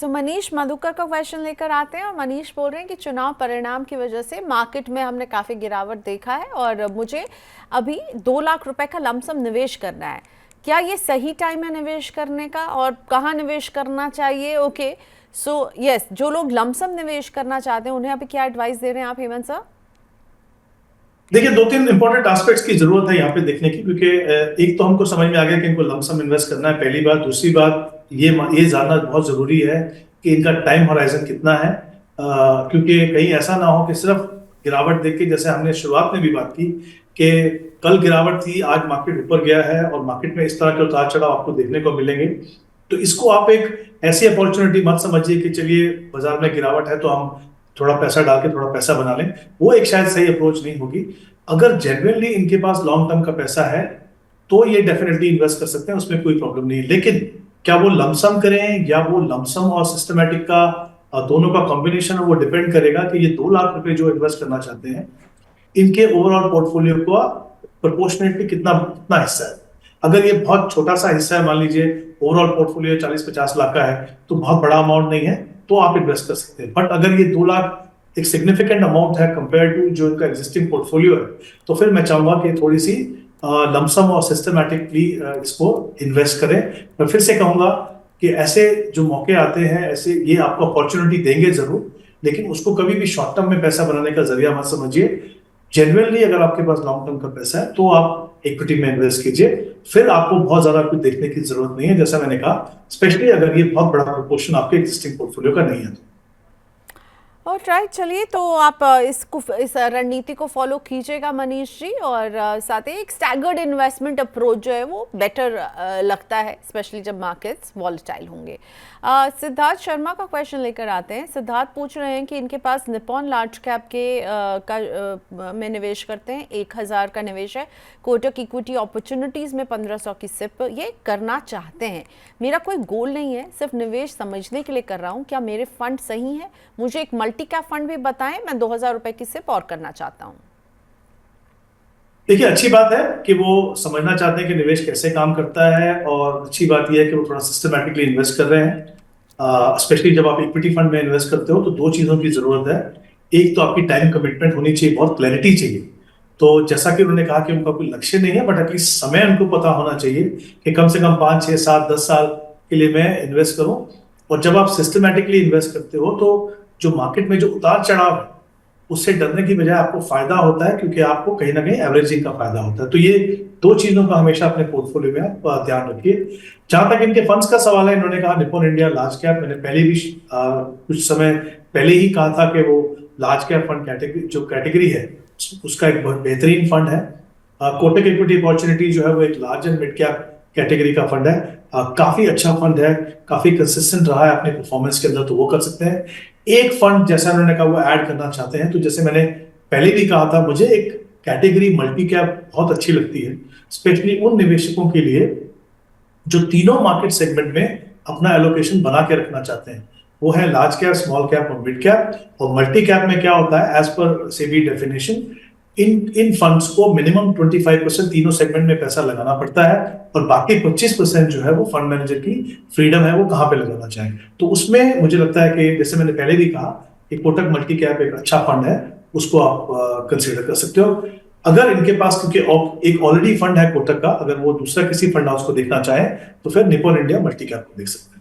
सो मनीष मधुकर का क्वेश्चन लेकर आते हैं और मनीष बोल रहे हैं कि चुनाव परिणाम की वजह से मार्केट में हमने काफ़ी गिरावट देखा है और मुझे अभी 2 लाख रुपए का लमसम निवेश करना है। क्या ये सही टाइम है निवेश करने का और कहाँ निवेश करना चाहिए? ओके, सो यस, जो लोग लमसम निवेश करना चाहते हैं उन्हें अभी क्या एडवाइस दे रहे हैं आप हेमंत सर? देखिए, 2-3 इंपॉर्टेंट एस्पेक्ट्स की जरूरत है यहाँ पे देखने की, क्योंकि एक तो हमको समझ में आ गया कि इनको लमसम इन्वेस्ट करना है, पहली बात। दूसरी बात ये जानना बहुत जरूरी है कि इनका टाइम होराइजन कितना है, क्योंकि कहीं ऐसा ना हो कि सिर्फ गिरावट देख के, जैसे हमने शुरुआत में भी बात की कि कल गिरावट थी, आज मार्केट ऊपर गया है और मार्केट में इस तरह के उतार चढ़ाव आपको देखने को मिलेंगे। तो इसको आप एक ऐसी अपॉर्चुनिटी मत समझिए कि चलिए बाजार में गिरावट है तो हम थोड़ा पैसा डाल के थोड़ा पैसा बना लें। वो एक शायद सही अप्रोच नहीं होगी। अगर जेन्युइनली इनके पास लॉन्ग टर्म का पैसा है तो ये डेफिनेटली इन्वेस्ट कर सकते हैं, उसमें कोई प्रॉब्लम नहीं है। लेकिन क्या वो लमसम करें या वो लमसम और सिस्टमैटिक का दोनों का कॉम्बिनेशन है, वो डिपेंड करेगा कि ये 2 लाख रुपए जो इन्वेस्ट करना चाहते हैं इनके ओवरऑल पोर्टफोलियो का प्रोपोर्शनेटली कितना कितना हिस्सा है। अगर ये बहुत छोटा सा हिस्सा है, मान लीजिए ओवरऑल पोर्टफोलियो 40-50 लाख का है, तो बहुत बड़ा अमाउंट नहीं है, तो आप इन्वेस्ट कर सकते हैं। बट अगर ये 2 लाख एक सिग्निफिकेंट अमाउंट है कंपेयर टू जो इनका एग्जिस्टिंग पोर्टफोलियो है, तो फिर मैं चाहूंगा कि थोड़ी सी लमसम और सिस्टमैटिकली इसको इन्वेस्ट करें। मैं फिर से कहूंगा कि ऐसे जो मौके आते हैं, ऐसे ये आपको अपॉर्चुनिटी देंगे जरूर, लेकिन उसको कभी भी शॉर्ट टर्म में पैसा बनाने का जरिया मत समझिए। जेन्युइनली अगर आपके पास लॉन्ग टर्म का पैसा है तो आप इक्विटी में इन्वेस्ट कीजिए, फिर आपको बहुत ज्यादा कुछ देखने की जरूरत नहीं है, जैसा मैंने कहा, स्पेशली अगर ये बहुत बड़ा प्रोपोर्शन आपके एग्जिस्टिंग पोर्टफोलियो का नहीं है। और राइट, चलिए तो आप इस रणनीति को फॉलो कीजिएगा मनीष जी, और साथ ही एक स्टैगर्ड इन्वेस्टमेंट अप्रोच जो है वो बेटर लगता है, स्पेशली जब मार्केट्स वॉलेटाइल होंगे। सिद्धार्थ शर्मा का क्वेश्चन लेकर आते हैं। सिद्धार्थ पूछ रहे हैं कि इनके पास निप्पॉन लार्ज कैप में निवेश करते हैं, 1000 का निवेश है, कोटक इक्विटी अपॉर्चुनिटीज़ में 1500 की सिप ये करना चाहते हैं। मेरा कोई गोल नहीं है, सिर्फ निवेश समझने के लिए कर रहा हूँ, क्या मेरे फंड सही हैं? मुझे एक मल्टी कैप फंड भी बताएं, मैं 2000 रुपए की सिप और करना चाहता हूं। देखिए, अच्छी बात है कि वो समझना चाहते हैं कि निवेश कैसे काम करता है, और अच्छी बात यह है कि वो थोड़ा सिस्टमैटिकली इन्वेस्ट कर रहे हैं। स्पेशली जब आप इक्विटी फंड में इन्वेस्ट करते हो तो 2 चीजों की जरूरत है। एक तो आपकी टाइम कमिटमेंट होनी चाहिए, बहुत क्लैरिटी चाहिए। तो जैसा कि उन्होंने कहा कि उनका कोई लक्ष्य नहीं है, बट एटलीस्ट समय उनको पता होना चाहिए कि कम से कम 5, 6, 7, 10 साल के लिए मैं इन्वेस्ट करूं। और जब आप सिस्टमैटिकली इन्वेस्ट करते हो तो जो मार्केट में जो उतार चढ़ाव है उससे डरने की बजाय आपको फायदा होता है, क्योंकि आपको कहीं ना कहीं एवरेजिंग का फायदा होता है। तो ये 2 चीजों का हमेशा अपने पोर्टफोलियो में आप ध्यान रखिए। जहां तक इनके फंड्स का सवाल है, इन्होंने कहा निप्पॉन इंडिया लार्ज कैप। मैंने पहले भी कुछ समय पहले ही कहा था कि वो लार्ज कैप फंड कैटेगरी जो कैटेगरी है उसका एक बहुत बेहतरीन फंड है। कोटक इक्विटी अपॉर्चुनिटी जो है वो एक large and mid cap category का फंड है। काफी अच्छा फंड है, काफी कंसिस्टेंट रहा है अपने परफॉर्मेंस के अंदर, तो वो कर सकते हैं। एक फंड जैसा उन्होंने कहा वो ऐड करना चाहते हैं, तो जैसे मैंने पहले भी कहा था, मुझे एक कैटेगरी मल्टी कैप बहुत अच्छी लगती है, स्पेशली उन निवेशकों के लिए जो तीनों मार्केट सेगमेंट में अपना एलोकेशन बना के रखना चाहते हैं। वो है लार्ज कैप, स्मॉल कैप और मिड कैप। और मल्टी कैप में क्या होता है, एज पर सेबी डेफिनेशन, इन फंड्स को मिनिमम 25% तीनों सेगमेंट में पैसा लगाना पड़ता है, और बाकी 25% जो है वो फंड मैनेजर की फ्रीडम है, वो कहाँ पे लगाना चाहे। तो उसमें मुझे लगता है कि जैसे मैंने पहले भी कहा कि कोटक मल्टी कैप एक अच्छा फंड है, उसको आप कंसीडर कर सकते हो। अगर इनके पास, क्योंकि एक ऑलरेडी फंड है कोटक का, अगर वो दूसरा किसी फंड हाउस को देखना चाहे तो फिर निप्पॉन इंडिया मल्टी कैप को देख सकते हैं।